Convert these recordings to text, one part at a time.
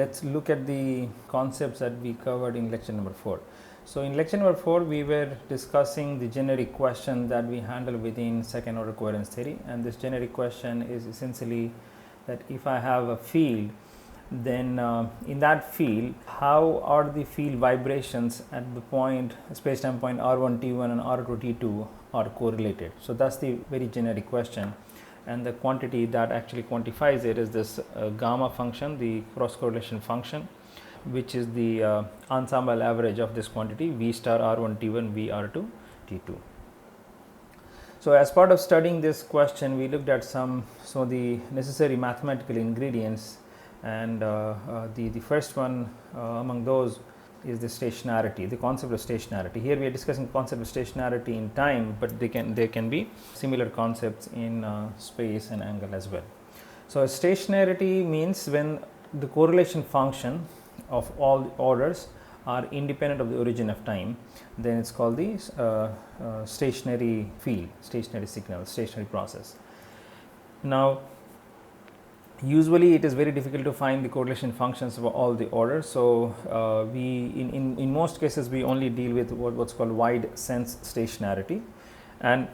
let's look at the concepts that we covered in lecture number 4. So in lecture number 4 we were discussing the generic question that we handle within second order coherence theory, and this generic question is essentially that if I have a field, then in that field how are the field vibrations at the point space-time point r1 t1 and r2 t2 are correlated. So that's the very generic question, and the quantity that actually quantifies it is this gamma function, the cross correlation function, which is the ensemble average of this quantity v star r1 t1 v r2 t2. So as part of studying this question, we looked at some of the necessary mathematical ingredients, and the first one among those is the stationarity, the concept of stationarity. Here we are discussing the concept of stationarity in time, but there can be similar concepts in space and angle as well. So stationarity means when the correlation function of all the orders are independent of the origin of time, then it's called the stationary field, stationary signal, stationary process. Now usually it is very difficult to find the correlation functions of all the orders, so we in most cases we only deal with what's called wide sense stationarity, and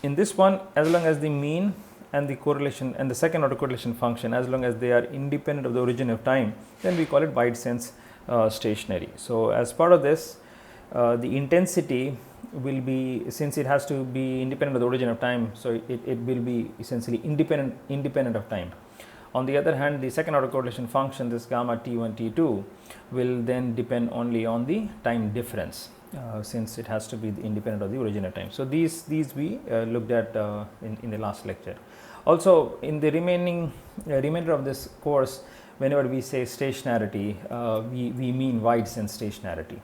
in this one, as long as the mean and the correlation and the second order correlation function, as long as they are independent of the origin of time, then we call it wide sense stationary. So as part of this, the intensity will be, since it has to be independent of the origin of time, so it will be essentially independent of time. On the other hand, the second order correlation function, this gamma t1 t2, will then depend only on the time difference, since it has to be independent of the origin of time. So these we looked at in the last lecture. Also, in the remainder of this course, whenever we say stationarity, we mean wide sense stationarity.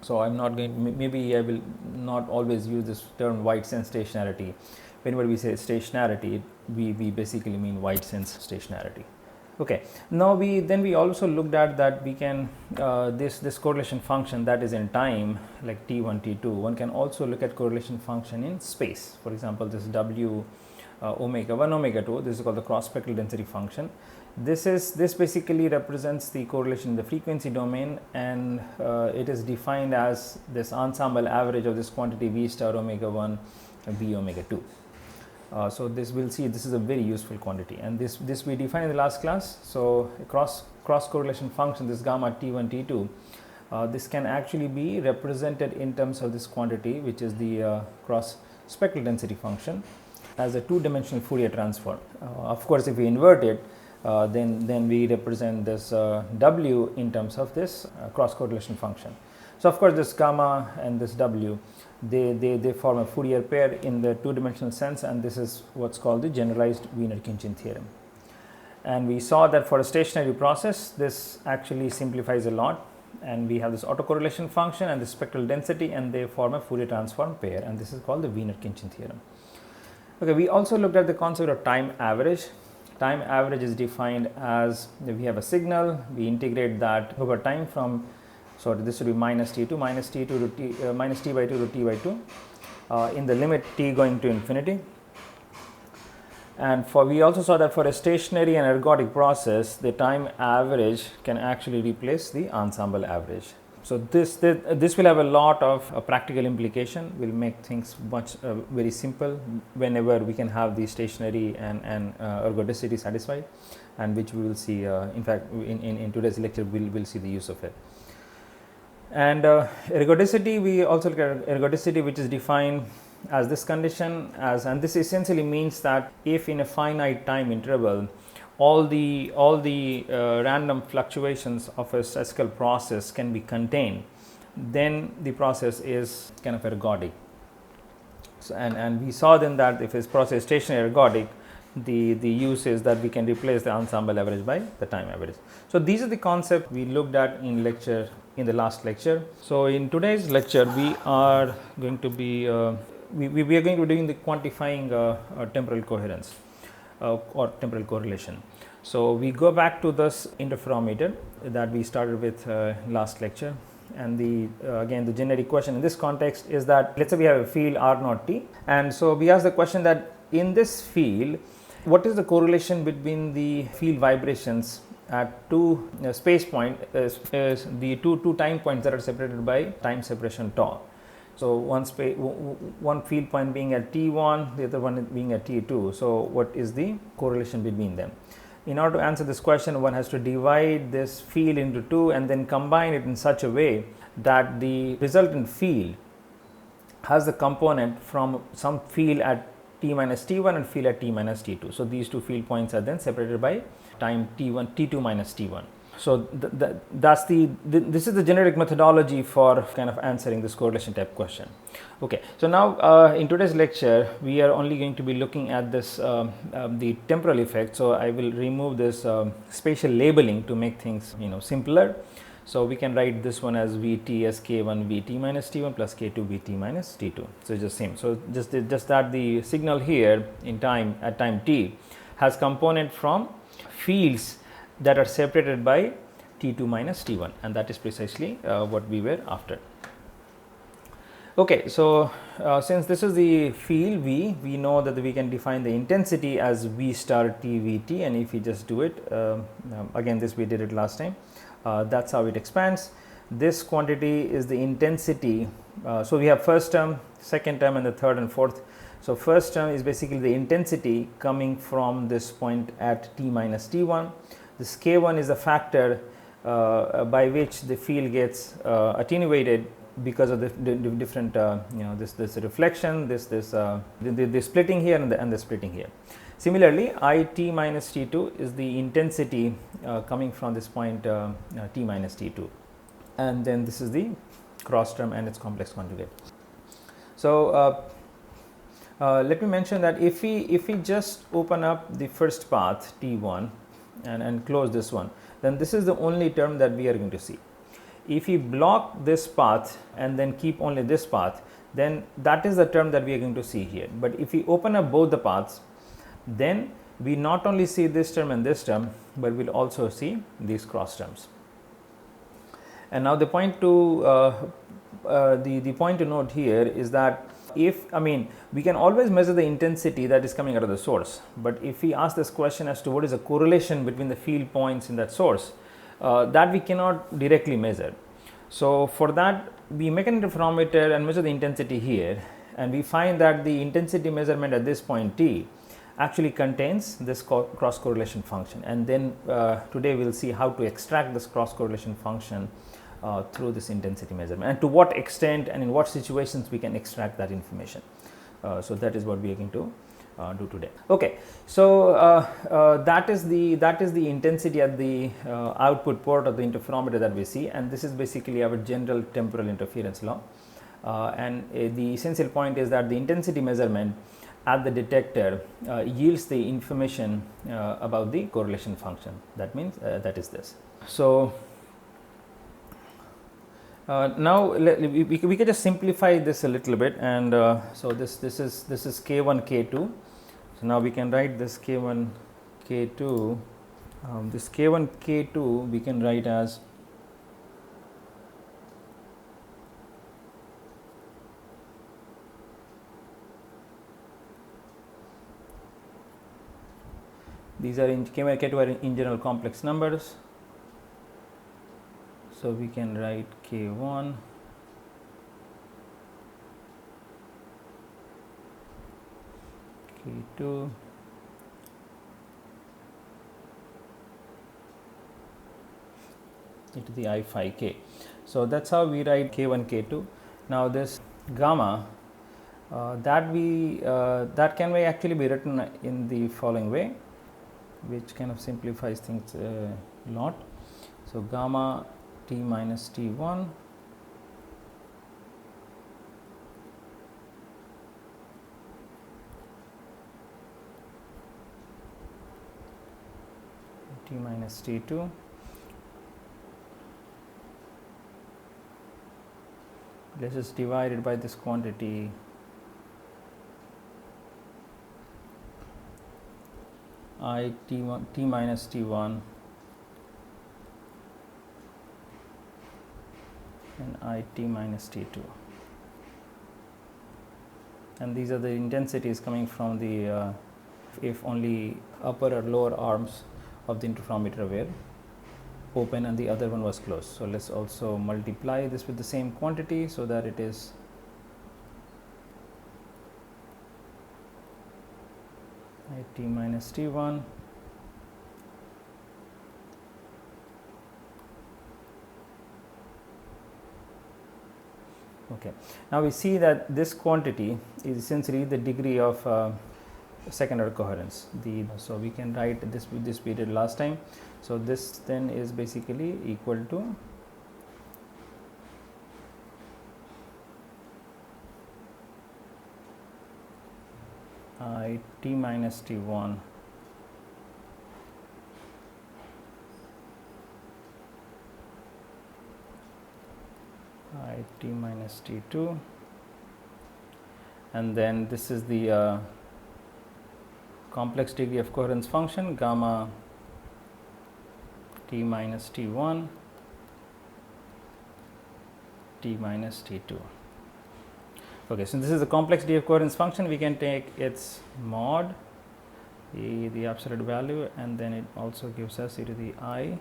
So I'm not going, maybe I will not always use this term wide sense stationarity. Whenever we say stationarity, we basically mean wide sense stationarity. Okay. Now we also looked at that we can this correlation function that is in time, like t1 t2, one can also look at correlation function in space. For example, this w omega 1 omega 2, this is called the cross spectral density function. This basically represents the correlation in the frequency domain, and it is defined as this ensemble average of this quantity v star omega 1 v omega 2. So this we'll see, this is a very useful quantity, and this we defined in the last class. So cross correlation function, this gamma t1 t2, this can actually be represented in terms of this quantity, which is the cross spectral density function, as a two-dimensional Fourier transform. Of course, if we invert it, then we represent this w in terms of this cross correlation function. So of course, this gamma and this w, they form a Fourier pair in the two-dimensional sense, and this is what's called the generalized Wiener-Khinchin theorem. And we saw that for a stationary process, this actually simplifies a lot, and we have this autocorrelation function and the spectral density, and they form a Fourier transform pair, and this is called the Wiener-Khinchin theorem. Okay, we also looked at the concept of time average. Time average is defined as we have a signal, we integrate that over time from, so this would be minus t2 to t, minus t by 2 to t by 2 in the limit t going to infinity. And we also saw that for a stationary and ergodic process, the time average can actually replace the ensemble average. So this will have a lot of practical implication, will make things much very simple whenever we can have the stationary and ergodicity satisfied, and which we will see in fact in today's lecture we'll see the use of it. And ergodicity, we also look at ergodicity, which is defined as this condition, and this essentially means that if in a finite time interval all the random fluctuations of a statistical process can be contained, then the process is kind of ergodic. So, and we saw then that if this process is stationary ergodic, the use is that we can replace the ensemble average by the time average. So these are the concepts we looked at in the last lecture. So in today's lecture, we are going to be we are going to be doing the quantifying temporal coherence or temporal correlation. So we go back to this interferometer that we started with last lecture, and again the generic question in this context is that let's say we have a field r naught t, and so we ask the question that in this field, what is the correlation between the field vibrations at two space point is the two time points that are separated by time separation tau. So one field point being at T1, the other one being at T2. So what is the correlation between them? In order to answer this question, one has to divide this field into two and then combine it in such a way that the resultant field has the component from some field at T minus T1 and field at T minus T2. So these two field points are then separated by time T1, T2 minus T1. So this is the generic methodology for kind of answering this correlation type question. Okay, so now in today's lecture we are only going to be looking at this the temporal effect. So I will remove this spatial labeling to make things simpler. So we can write this one as Vt as K1 Vt minus T1 plus K2 Vt minus T2. So it's just same. So just that the signal here in time at time t has component from fields that are separated by T2 minus T1, and that is precisely what we were after. Okay, so since this is the field V, we know that we can define the intensity as V star T Vt, and if we just do it again, this we did it last time. That's how it expands. This quantity is the intensity. So we have first term, second term, and the third and fourth. So first term is basically the intensity coming from this point at T minus T1. This K1 is a factor by which the field gets attenuated because of the different this reflection, the splitting here and the splitting here. Similarly, It minus T2 is the intensity coming from this point T minus T2, and then this is the cross term and its complex conjugate. So let me mention that if we just open up the first path T1 and close this one, then this is the only term that we are going to see. If we block this path and then keep only this path, then that is the term that we are going to see here. But if we open up both the paths, then we not only see this term and this term, but we'll also see these cross terms. And now the point to the point to note here is that we can always measure the intensity that is coming out of the source, but if we ask this question as to what is the correlation between the field points in that source, that we cannot directly measure. So for that, we make an interferometer and measure the intensity here, and we find that the intensity measurement at this point T actually contains this cross correlation function, and then today we will see how to extract this cross correlation function through this intensity measurement, and to what extent and in what situations we can extract that information. So that is what we are going to do today. Okay, so that is the intensity at the output port of the interferometer that we see, and this is basically our general temporal interference law. And the essential point is that the intensity measurement at the detector yields the information about the correlation function. That means that is this. So now we can just simplify this a little bit, and so this is K1 K2. So now we can write this K1 K2. This K1 K2 we can write as these are in K1 K2 are in general complex numbers. So we can write K1 K2 into the I phi k. So that's how we write K1 K2. Now this gamma that can actually be written in the following way, which kind of simplifies things a lot. So gamma T minus T1 T minus T2 this is divided by this quantity I T1 T minus T1 and I T minus T2, and these are the intensities coming from the if only upper or lower arms of the interferometer were open and the other one was closed. So let's also multiply this with the same quantity so that it is t minus t1 okay. Now we see that this quantity is essentially the degree of second order coherence. So we can write this with this we did last time. So this then is basically equal to I t minus t1 I t minus t2, and then this is the complex degree of coherence function gamma t minus t1 t minus t2. Okay, so this is the complex degree of coherence function. We can take its mod, the absolute value, and then it also gives us e to the I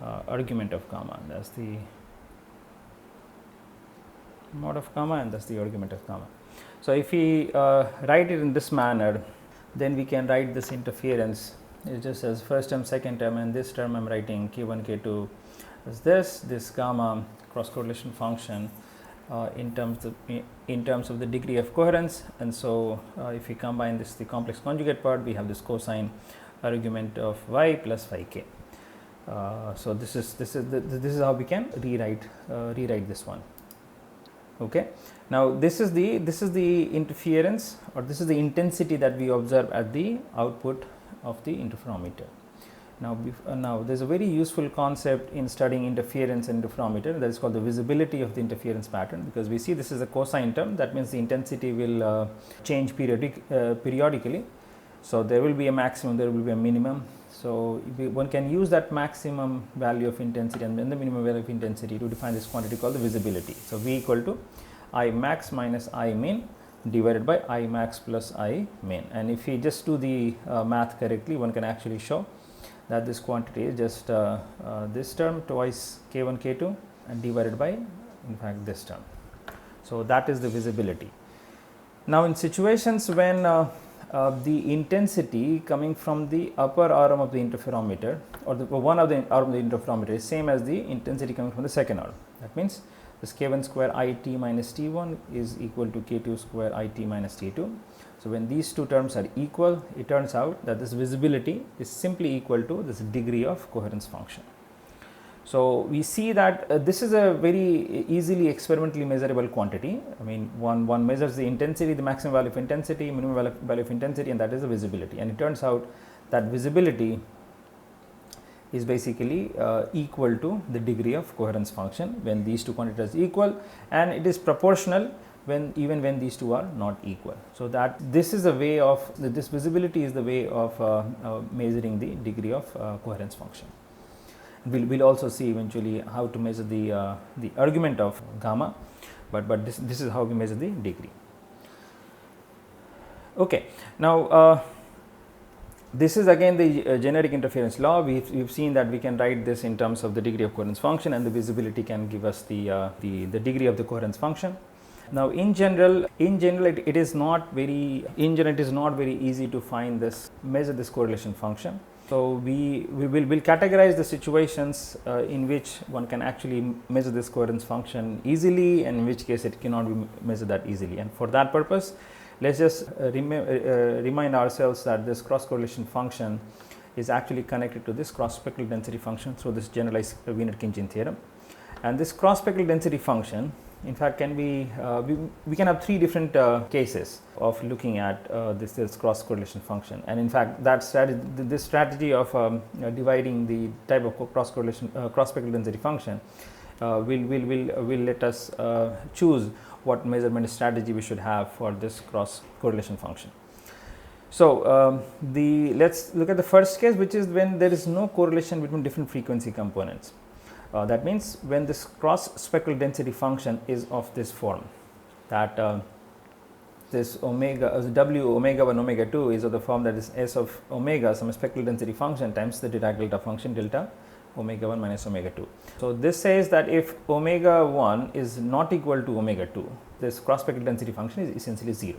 argument of gamma. That's the mod of gamma, and that's the argument of gamma. So if we write it in this manner, then we can write this interference is just as first term, second term, and this term I am writing k1 k2 as this gamma cross correlation function in terms of the degree of coherence. And so if we combine this, the complex conjugate part, we have this cosine argument of y plus phi k. So this is how we can rewrite this one. Okay. Now this is the interference, or this is the intensity that we observe at the output of the interferometer. Now there is a very useful concept in studying interference and interferometer, that is called the visibility of the interference pattern, because we see this is a cosine term. That means the intensity will change periodically. So there will be a maximum, there will be a minimum. So one can use that maximum value of intensity and then the minimum value of intensity to define this quantity called the visibility. So V equal to I max minus I min divided by I max plus I min. And if we just do the math correctly, one can actually show that this quantity is just this term twice k1 k2 and divided by in fact this term. So that is the visibility. Now in situations when the intensity coming from the upper arm of the interferometer, or one of the arm of the interferometer, is same as the intensity coming from the second arm. That means this k1 square I t minus t1 is equal to k2 square I t minus t2. So when these two terms are equal, it turns out that this visibility is simply equal to this degree of coherence function. So we see that this is a very easily experimentally measurable quantity. I mean, one measures the intensity, the maximum value of intensity, minimum value of intensity, and that is the visibility. And it turns out that visibility is basically equal to the degree of coherence function when these two quantities are equal, and it is proportional even when these two are not equal. So that this is a way of this visibility is the way of measuring the degree of coherence function. We'll also see eventually how to measure the argument of gamma, but this is how we measure the degree. Okay, now this is again the generic interference law. We've seen that we can write this in terms of the degree of coherence function, and the visibility can give us the degree of the coherence function. Now in general it is not very easy to measure this correlation function. So we'll categorize the situations in which one can actually measure this coherence function easily, and in which case it cannot be measured that easily. And for that purpose, let's just remind ourselves that this cross correlation function is actually connected to this cross spectral density function through this generalized Wiener-Khinchin theorem. And this cross spectral density function in fact can be we can have three different cases of looking at this cross correlation function. And in fact that this strategy of dividing the type of cross spectral density function will let us choose what measurement strategy we should have for this cross correlation function. So let's look at the first case, which is when there is no correlation between different frequency components. That means when this cross spectral density function is of this form, that this omega w omega 1 omega 2 is of the form that is s of omega some spectral density function times the Dirac delta function delta omega 1 minus omega 2. So this says that if omega 1 is not equal to omega 2, this cross spectral density function is essentially 0.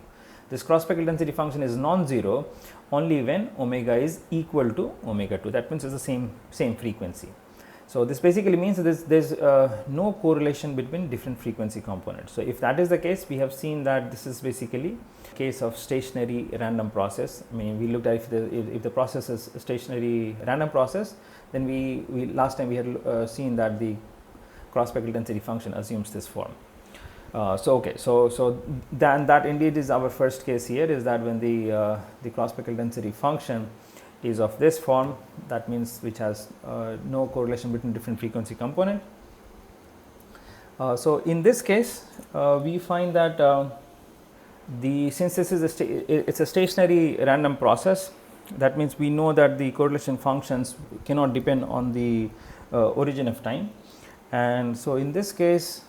This cross spectral density function is non-zero only when omega is equal to omega 2. That means it's the same frequency. So this basically means that there's no correlation between different frequency components. So if that is the case, we have seen that this is basically a case of stationary random process. I mean, we looked at if the process is a stationary random process, then we last time we had seen that the cross spectral density function assumes this form. So then that indeed is our first case here, is that when the cross spectral density function is of this form, that means which has no correlation between different frequency component. So in this case, we find that since this is it's a stationary random process, that means we know that the correlation functions cannot depend on the origin of time, and so in this case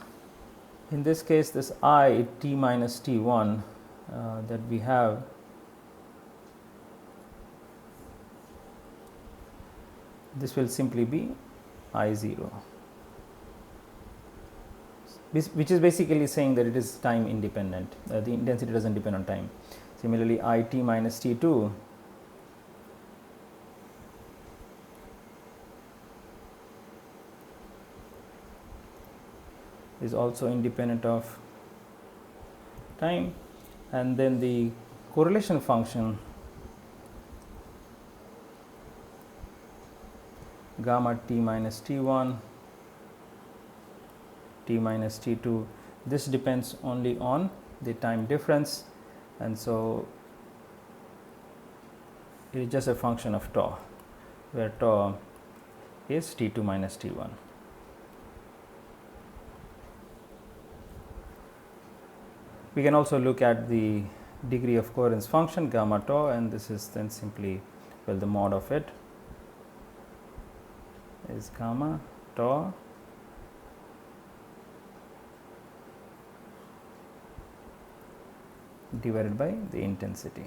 this I t minus t1 that we have, this will simply be I0, which is basically saying that it is time independent. The intensity doesn't depend on time. Similarly, I t minus t2 is also independent of time, and then the correlation function gamma t minus t1 t minus t2, this depends only on the time difference, and so it is just a function of tau, where tau is t2 minus t1. We can also look at the degree of coherence function gamma tau, and this is then simply, well, the mod of it is gamma tau divided by the intensity.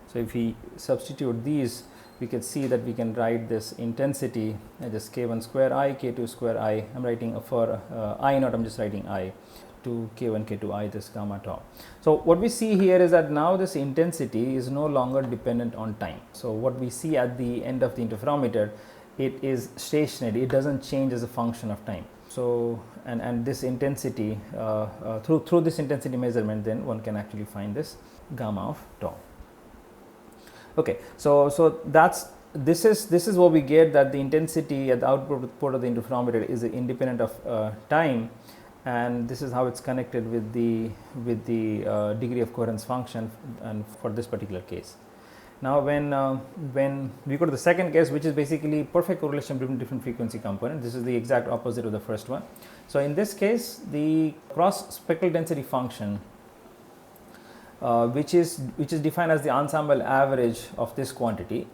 So if we substitute these, we can see that we can write this intensity as k1 square I, k2 square I. I'm writing for I naught, I'm just writing I, to k1 k2 I, this gamma tau. So what we see here is that now this intensity is no longer dependent on time. So what we see at the end of the interferometer, it is stationary, it doesn't change as a function of time. So and this intensity, through this intensity measurement, then one can actually find this gamma of tau. Okay, so this is what we get, that the intensity at the output port of the interferometer is independent of time, and this is how it's connected with the degree of coherence function, and for this particular case. Now when we go to the second case, which is basically perfect correlation between different frequency components, this is the exact opposite of the first one. So in this case, the cross spectral density function, which is defined as the ensemble average of this quantity,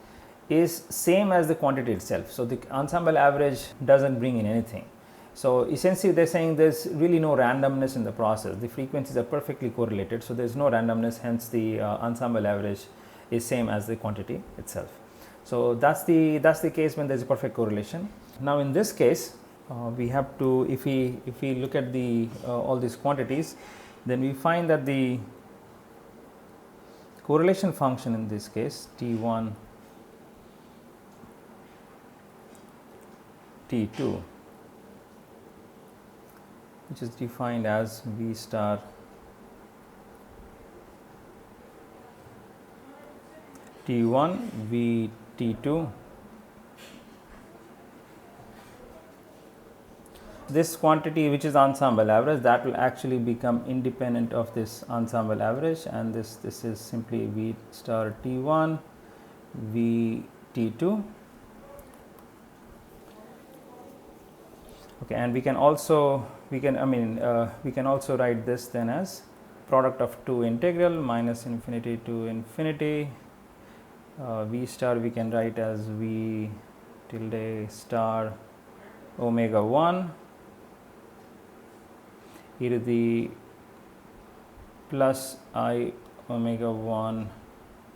is same as the quantity itself. So the ensemble average doesn't bring in anything. So essentially they're saying there's really no randomness in the process. The frequencies are perfectly correlated, so there's no randomness, hence the ensemble average is same as the quantity itself. So that's the case when there's a perfect correlation. Now in this case, we have to, if we look at the all these quantities, then we find that the correlation function in this case, T1, T2, which is defined as V star T1 V T2. This quantity, which is ensemble average, that will actually become independent of this ensemble average, and this is simply V star T1 V T2. Okay, and we can also write this then as product of two integral minus infinity to infinity. V star we can write as V tilde star omega 1 e to the plus I omega 1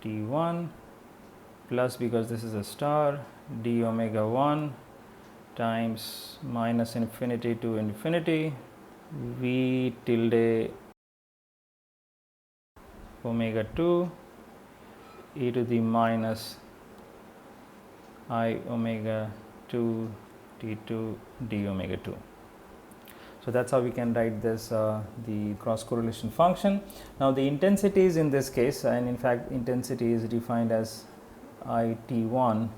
T1 plus, because this is a star, d omega 1 times minus infinity to infinity v tilde omega 2 e to the minus I omega 2 t2 d omega 2. So that's how we can write this the cross correlation function. Now the intensities in this case, and in fact intensity is defined as IT1.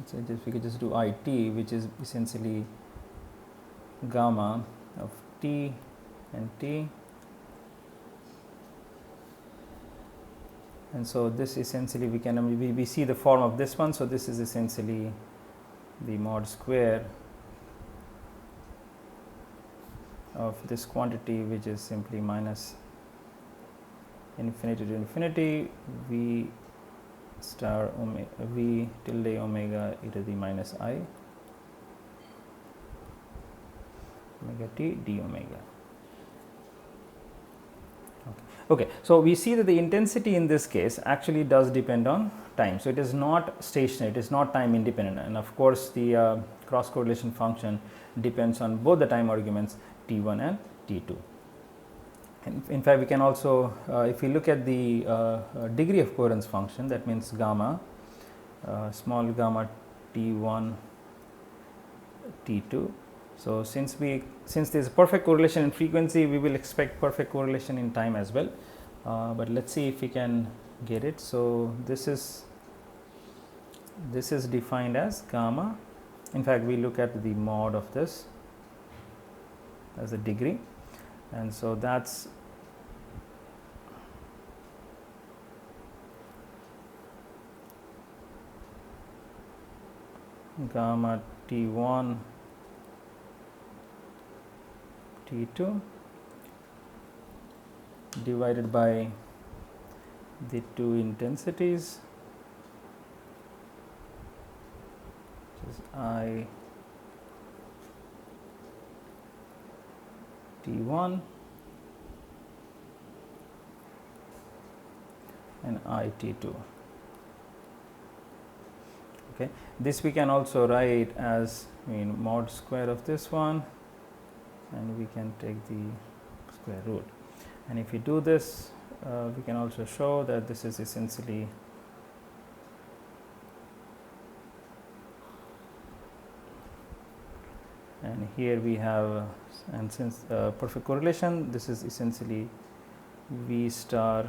So we could just do IT, which is essentially gamma of T and T. And so this essentially we see the form of this one. So this is essentially the mod square of this quantity, which is simply minus infinity to infinity v star omega v tilde omega e to the minus I omega t d omega. Okay, so we see that the intensity in this case actually does depend on time. So it is not stationary, it is not time independent, and of course the cross correlation function depends on both the time arguments t1 and t2. And in fact, we can also, if we look at the degree of coherence function, that means gamma, small gamma t1, t2. So since there is a perfect correlation in frequency, we will expect perfect correlation in time as well. But let's see if we can get it. So this is defined as gamma. In fact, we look at the mod of this as a degree, and so that's gamma t1 t2 divided by the two intensities, which is I t1 and I t2. Okay, this we can also write as mod square of this one, and we can take the square root. And if we do this, we can also show that this is essentially and here we have, and since perfect correlation, this is essentially V star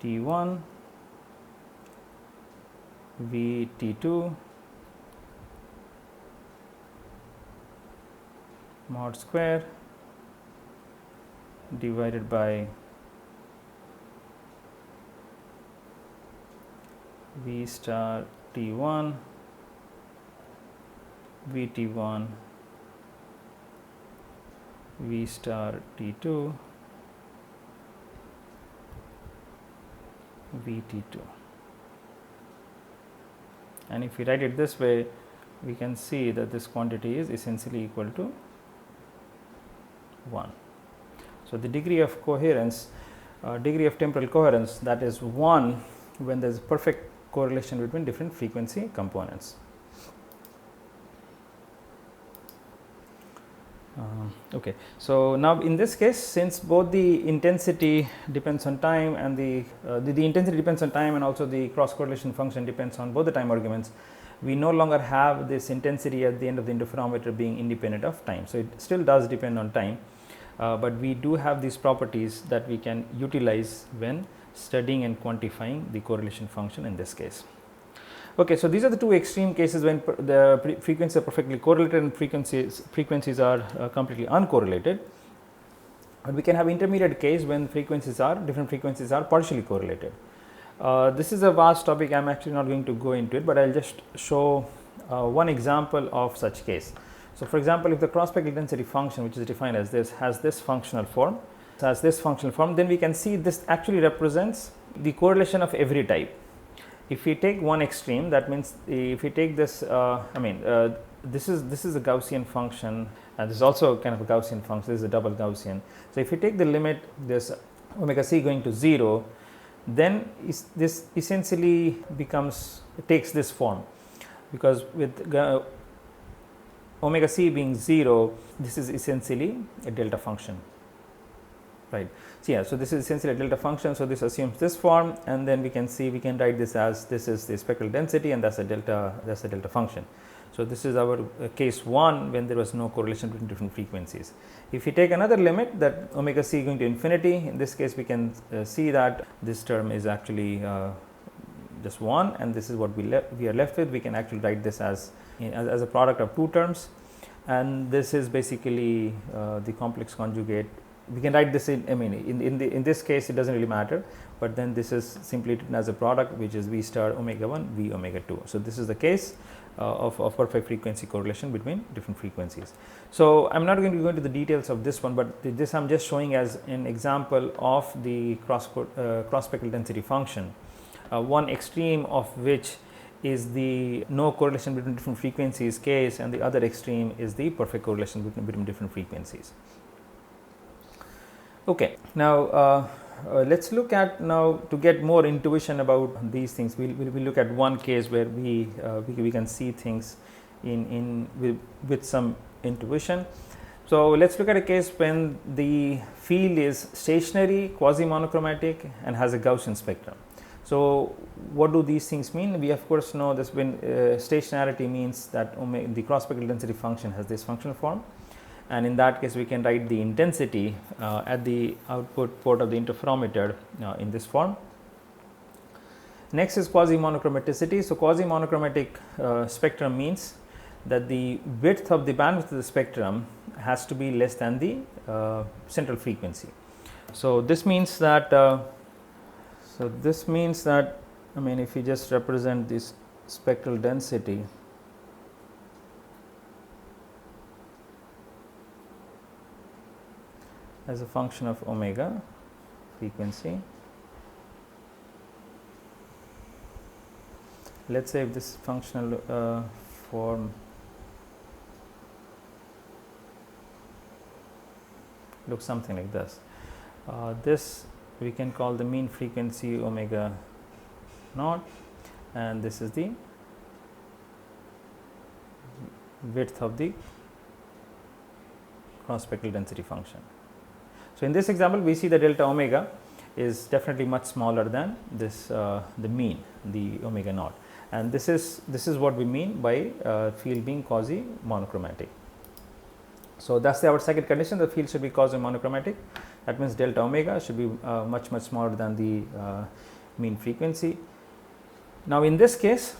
T1 V T2 mod square divided by V star T1 VT1 V star T2 VT2. And if we write it this way, we can see that this quantity is essentially equal to 1. So the degree of coherence, degree of temporal coherence, that is 1 when there is perfect correlation between different frequency components. Okay, so now in this case, since both the intensity depends on time and the intensity depends on time, and also the cross correlation function depends on both the time arguments, we no longer have this intensity at the end of the interferometer being independent of time. So it still does depend on time, but we do have these properties that we can utilize when studying and quantifying the correlation function in this case. Okay, so these are the two extreme cases when the frequencies are perfectly correlated and frequencies are completely uncorrelated. But we can have intermediate case when different frequencies are partially correlated. This is a vast topic. I am actually not going to go into it, but I will just show one example of such case. So for example, if the cross spectral density function, which is defined as this, has this functional form, then we can see this actually represents the correlation of every type. If we take one extreme, that means if we take this, this is a Gaussian function, and this is also kind of a Gaussian function. This is a double Gaussian. So if we take the limit this omega c going to 0, then this essentially takes this form, because with omega c being 0, this is essentially a delta function, right. So yeah, so this is essentially a delta function, so this assumes this form, and then we can write this as this is the spectral density, and that's a delta function. So this is our case 1 when there was no correlation between different frequencies. If we take another limit that omega c going to infinity, in this case we can see that this term is actually just 1, and this is what we are left with. We can actually write this as a product of two terms, and this is basically the complex conjugate. We can write this in this case it doesn't really matter, but then this is simply written as a product, which is v star omega 1 v omega 2. So this is the case of perfect frequency correlation between different frequencies. So I'm not going to go into the details of this one, but this I'm just showing as an example of the cross spectral density function, one extreme of which is the no correlation between different frequencies case, and the other extreme is the perfect correlation between different frequencies. Okay, now let's look at to get more intuition about these things. We'll look at one case where we can see things with some intuition. So let's look at a case when the field is stationary, quasi monochromatic, and has a Gaussian spectrum. So what do these things mean? We of course know this when stationarity means that the cross spectral density function has this functional form, and in that case we can write the intensity at the output port of the interferometer in this form. Next is quasi monochromaticity. So quasi monochromatic spectrum means that the width of the bandwidth of the spectrum has to be less than the central frequency. So this means that if you just represent this spectral density as a function of omega frequency, let's say if this functional form looks something like this, this we can call the mean frequency omega naught, and this is the width of the cross spectral density function. So in this example we see the delta omega is definitely much smaller than this the mean, the omega naught, and this is what we mean by field being quasi monochromatic. So that's our second condition, the field should be quasi monochromatic. That means delta omega should be much smaller than the mean frequency. Now in this case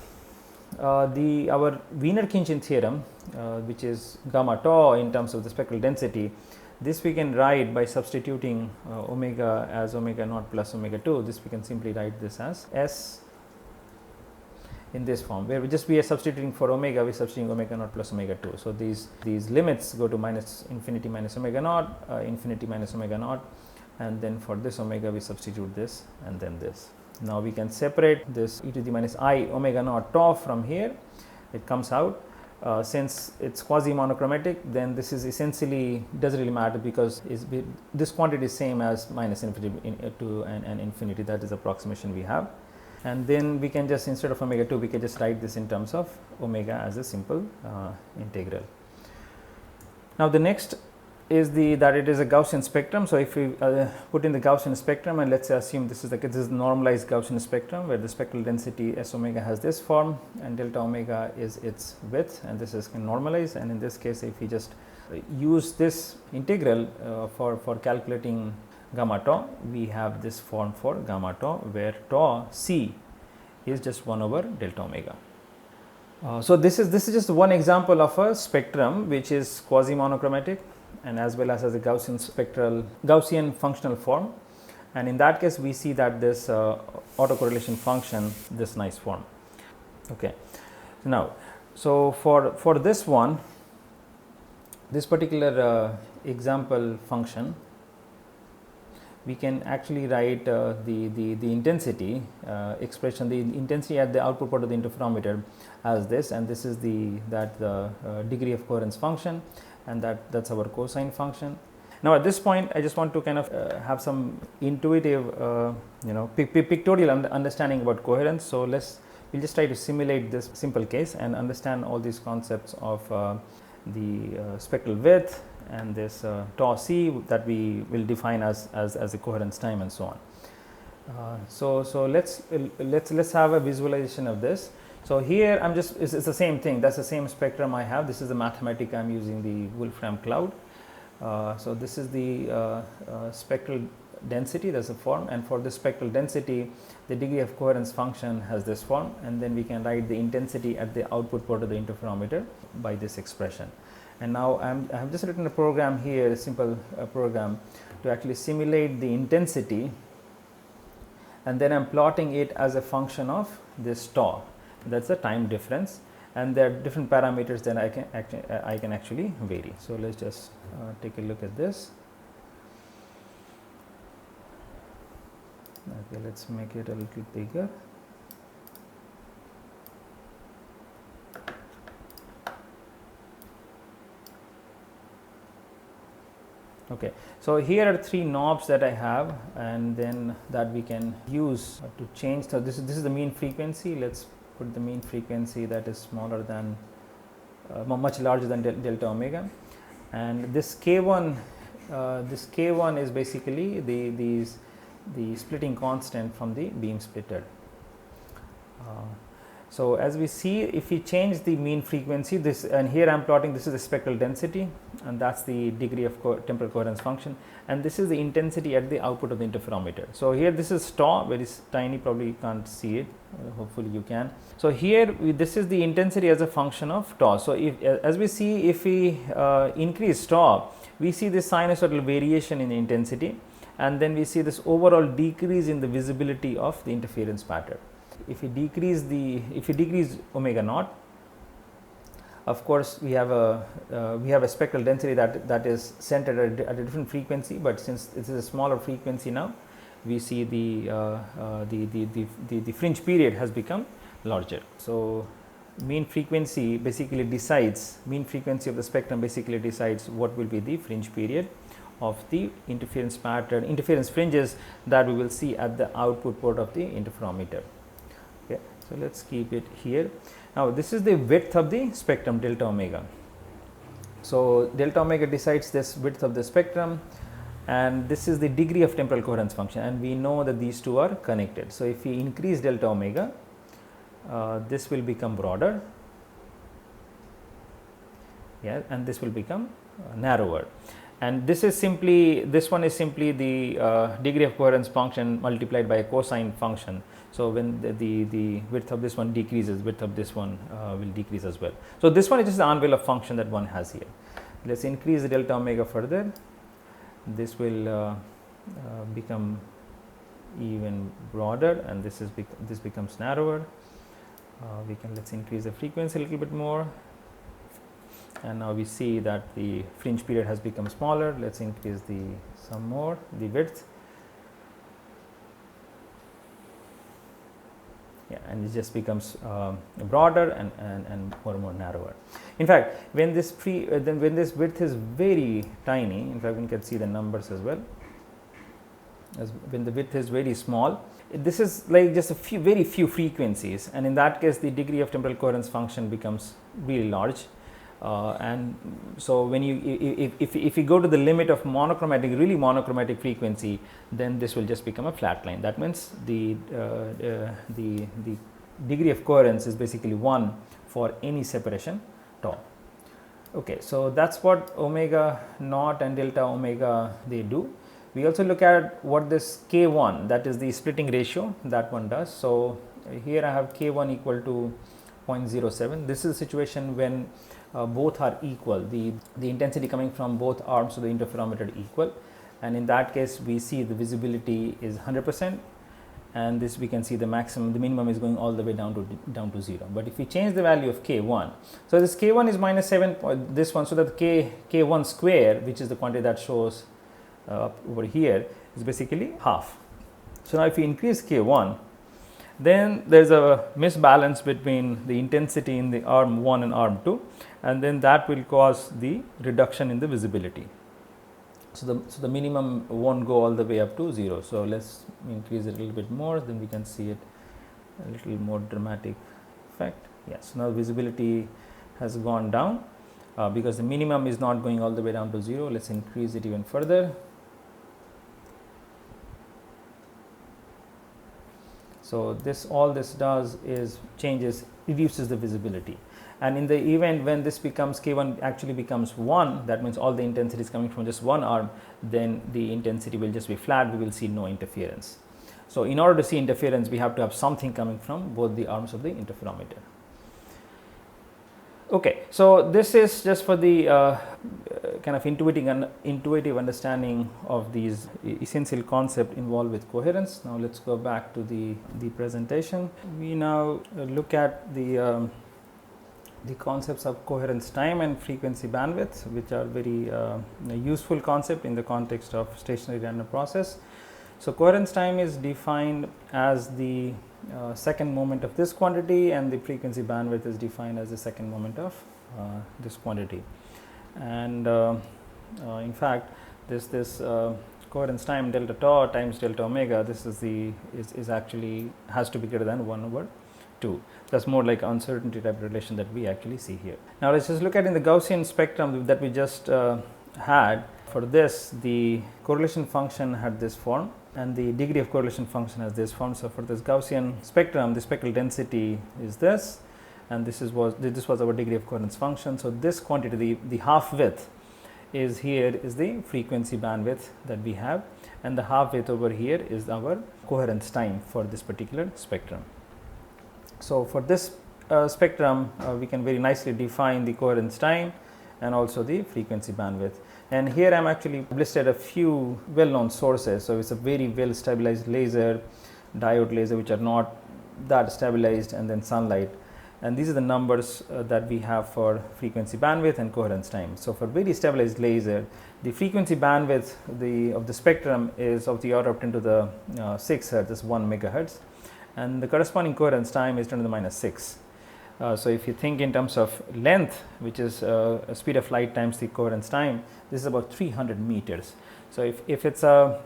our Wiener-Khinchin theorem, which is gamma tau in terms of the spectral density, this we can write by substituting omega as omega naught plus omega 2. This we can simply write this as S in this form, where we are substituting for omega, we are substituting omega naught plus omega 2. So these limits go to minus infinity minus omega naught, infinity minus omega naught, and then for this omega we substitute this and then this. Now we can separate this e to the minus I omega naught tau from here. It comes out. Since it's quasi monochromatic, then this is essentially doesn't really matter, because this quantity is same as minus infinity to and infinity. That is the approximation we have, and then we can just, instead of omega 2, we can just write this in terms of omega as a simple integral. Now the next is that it is a Gaussian spectrum. So if we put in the Gaussian spectrum, and let's say assume this is normalized Gaussian spectrum, where the spectral density S omega has this form and delta omega is its width, and this is normalized. And in this case, if we just use this integral for calculating gamma tau, we have this form for gamma tau, where tau c is just 1 over delta omega. So this is just one example of a spectrum which is quasi monochromatic, and as well as a Gaussian functional form, and in that case we see that this autocorrelation function, this nice form. Okay, now so for this one, this particular example function, we can actually write the intensity expression, the intensity at the output port of the interferometer as this, and this is the degree of coherence function, and that's our cosine function. Now at this point I just want to kind of have some intuitive pictorial understanding about coherence. So we'll just try to simulate this simple case and understand all these concepts of the spectral width and this tau c that we will define as a coherence time and so on. So let's have a visualization of this. So here it's the same thing, that's the same spectrum I have. This is the Mathematica, I'm using the Wolfram cloud. So this is the spectral density, that's the form, and for the spectral density the degree of coherence function has this form, and then we can write the intensity at the output port of the interferometer by this expression. And now I have just written a program here, a simple program to actually simulate the intensity, and then I'm plotting it as a function of this tau, that's the time difference, and there are different parameters that I can actually vary. So let's just take a look at this. Okay, let's make it a little bigger. Okay, so here are 3 knobs that I have, and then that we can use to change. So this is the mean frequency. Let's put the mean frequency that is smaller than much larger than delta omega, and this k1 is basically the splitting constant from the beam splitter. So as we see, if we change the mean frequency, this, and here I am plotting, this is the spectral density, and that's the degree of temporal coherence function, and this is the intensity at the output of the interferometer. So here this is tau, very tiny, probably you can't see it, hopefully you can. So here this is the intensity as a function of tau. So as we see, if we increase tau, we see this sinusoidal variation in the intensity, and then we see this overall decrease in the visibility of the interference pattern. If we decrease omega naught, of course we have a spectral density that is centered at a different frequency, but since this is a smaller frequency now, we see the fringe period has become larger. So mean frequency of the spectrum basically decides what will be the fringe period of the interference fringes that we will see at the output port of the interferometer. Okay, so let's keep it here. Now this is the width of the spectrum, delta omega. So delta omega decides this width of the spectrum, and this is the degree of temporal coherence function, and we know that these two are connected. So if we increase delta omega, this will become broader, yeah, and this will become narrower. And this one is simply the degree of coherence function multiplied by a cosine function. So when the width of this one decreases, width of this one will decrease as well. So this one is just the envelope function that one has here. Let's increase the delta omega further. This will become even broader, and this becomes narrower. Let's increase the frequency a little bit more. And now we see that the fringe period has become smaller. Let's increase the width. Yeah, and it just becomes broader and more and more narrower. In fact, when this width is very tiny, in fact we can see the numbers as well. When the width is very small, this is like just very few frequencies, and in that case the degree of temporal coherence function becomes really large. And so when if you go to the limit of really monochromatic frequency, then this will just become a flat line. That means the degree of coherence is basically 1 for any separation tau. Okay, so that's what omega naught and delta omega they do. We also look at what this K1, that is the splitting ratio, that one does. So here I have K1 equal to 0.07. This is a situation when both are equal, the intensity coming from both arms of the interferometer equal, and in that case we see the visibility is 100%, and this we can see the minimum is going all the way down to 0. But if we change the value of K1, so this K1 is minus 7, this one, so that K1 square, which is the quantity that shows over here, is basically half. So now if we increase K1, then there is a misbalance between the intensity in the arm 1 and arm 2, and then that will cause the reduction in the visibility. So the minimum won't go all the way up to 0. So let's increase it a little bit more, then we can see it a little more dramatic effect. Yes, now visibility has gone down because the minimum is not going all the way down to 0. Let's increase it even further. So all this does is reduces the visibility. And in the event when this becomes K1 actually becomes 1, that means all the intensity is coming from just one arm, then the intensity will just be flat, we will see no interference. So in order to see interference, we have to have something coming from both the arms of the interferometer. Okay, so this is just for the kind of intuitive understanding of these essential concepts involved with coherence. Now let's go back to the presentation. We now look at the concepts of coherence time and frequency bandwidth, which are very useful concept in the context of stationary random process. So coherence time is defined as the second moment of this quantity, and the frequency bandwidth is defined as the second moment of this quantity. And in fact, this coherence time delta tau times delta omega, this is actually has to be greater than 1/2. That's more like uncertainty type relation that we actually see here. Now let's just look at in the Gaussian spectrum that we just had. For this, the correlation function had this form, and the degree of correlation function has this form. So for this Gaussian spectrum, the spectral density is this, and this was our degree of coherence function. So this quantity, the half width is the frequency bandwidth that we have, and the half width over here is our coherence time for this particular spectrum. So for this spectrum, we can very nicely define the coherence time and also the frequency bandwidth. And here I am actually listed a few well-known sources. So it's a very well stabilized laser, diode laser, which are not that stabilized, and then sunlight. And these are the numbers that we have for frequency bandwidth and coherence time. So for very stabilized laser, the frequency bandwidth of the spectrum is of the order of 10 to the 6 hertz, is 1 megahertz, and the corresponding coherence time is 10 to the minus 6. So if you think in terms of length, which is a speed of light times the coherence time, this is about 300 meters. So if it's a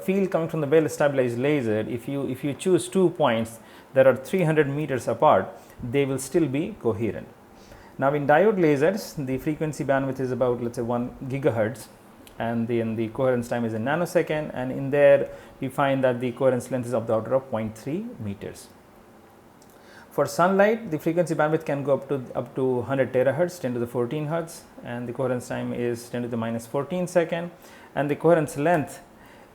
field coming from the well stabilized laser, if you choose 2 points that are 300 meters apart, they will still be coherent. Now in diode lasers, the frequency bandwidth is about, let's say, 1 gigahertz, and then the coherence time is a nanosecond, and in there we find that the coherence length is of the order of 0.3 meters. For sunlight, the frequency bandwidth can go up to 100 terahertz, 10 to the 14 hertz, and the coherence time is 10 to the minus 14 second, and the coherence length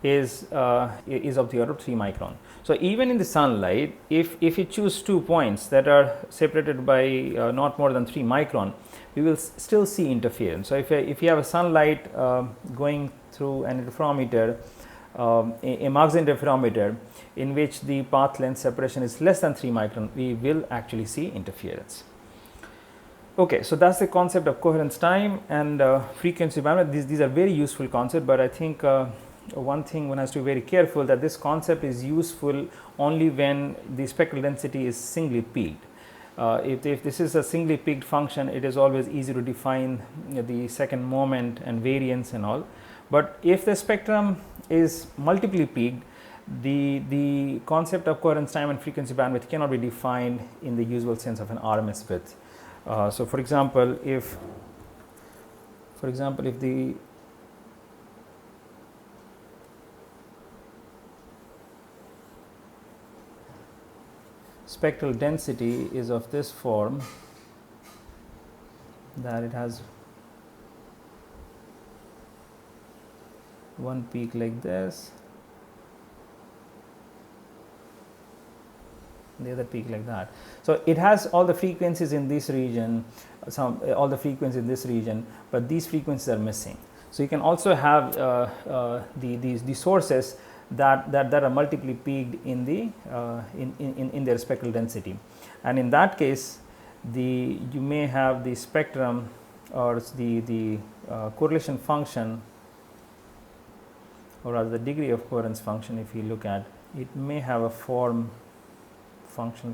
is of the order of 3 micron. So even in the sunlight, if you choose 2 points that are separated by not more than 3 micron, we will still see interference. So if you have a sunlight going through an interferometer, a Mach interferometer, in which the path length separation is less than 3 micron, we will actually see interference. Okay, so that's the concept of coherence time and frequency bandwidth. These are very useful concepts, but I think one thing one has to be very careful that this concept is useful only when the spectral density is singly peaked. If this is a singly peaked function, it is always easy to define the second moment and variance and all. But if the spectrum is multiply peaked, the concept of coherence time and frequency bandwidth cannot be defined in the usual sense of an RMS width. So for example, if the spectral density is of this form, that it has one peak like this, the other peak like that. So it has all the frequencies in this region, all the frequencies in this region, but these frequencies are missing. So you can also have the sources that are multiply peaked in their spectral density, and in that case, you may have the spectrum or the correlation function, or rather the degree of coherence function. If you look at it, may have a function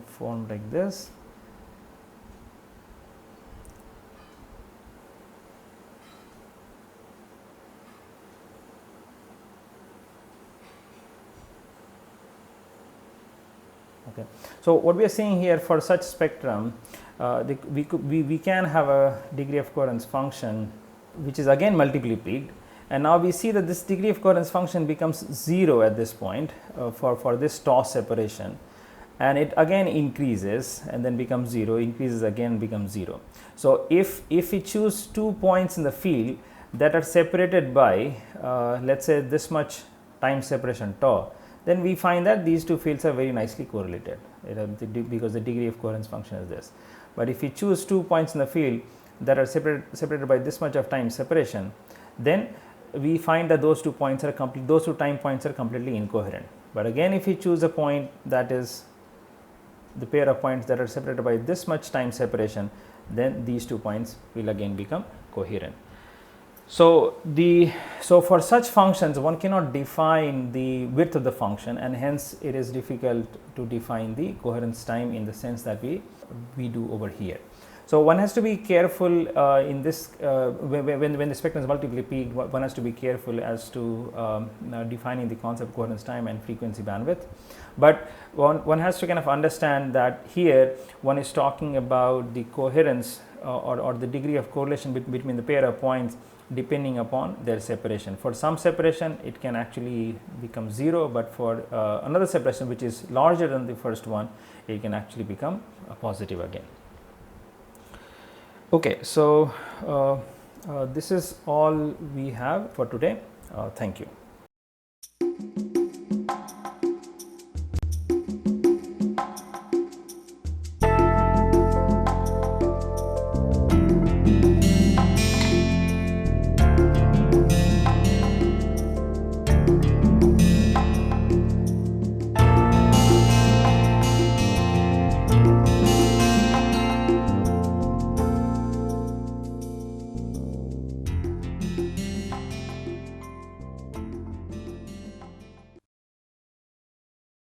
form like this. Okay. So what we are seeing here, for such spectrum, we can have a degree of coherence function which is again multiply peaked, and now we see that this degree of coherence function becomes 0 at this point for this toss separation, and it again increases and then becomes 0, increases again, becomes 0. So if we choose 2 points in the field that are separated by let's say this much time separation tau, then we find that these two fields are very nicely correlated, because the degree of coherence function is this. But if we choose 2 points in the field that are separated by this much of time separation, then we find that those 2 points are those 2 time points are completely incoherent. But again, if we choose a point that is the pair of points that are separated by this much time separation, then these 2 points will again become coherent. So for such functions, one cannot define the width of the function, and hence it is difficult to define the coherence time in the sense that we do over here. So one has to be careful in this when the spectrum is multiply peaked. One has to be careful as to defining the concept of coherence time and frequency bandwidth. But one has to kind of understand that here one is talking about the coherence or the degree of correlation between the pair of points depending upon their separation. For some separation it can actually become 0, but for another separation which is larger than the first one, it can actually become positive again. Okay, so this is all we have for today. Thank you.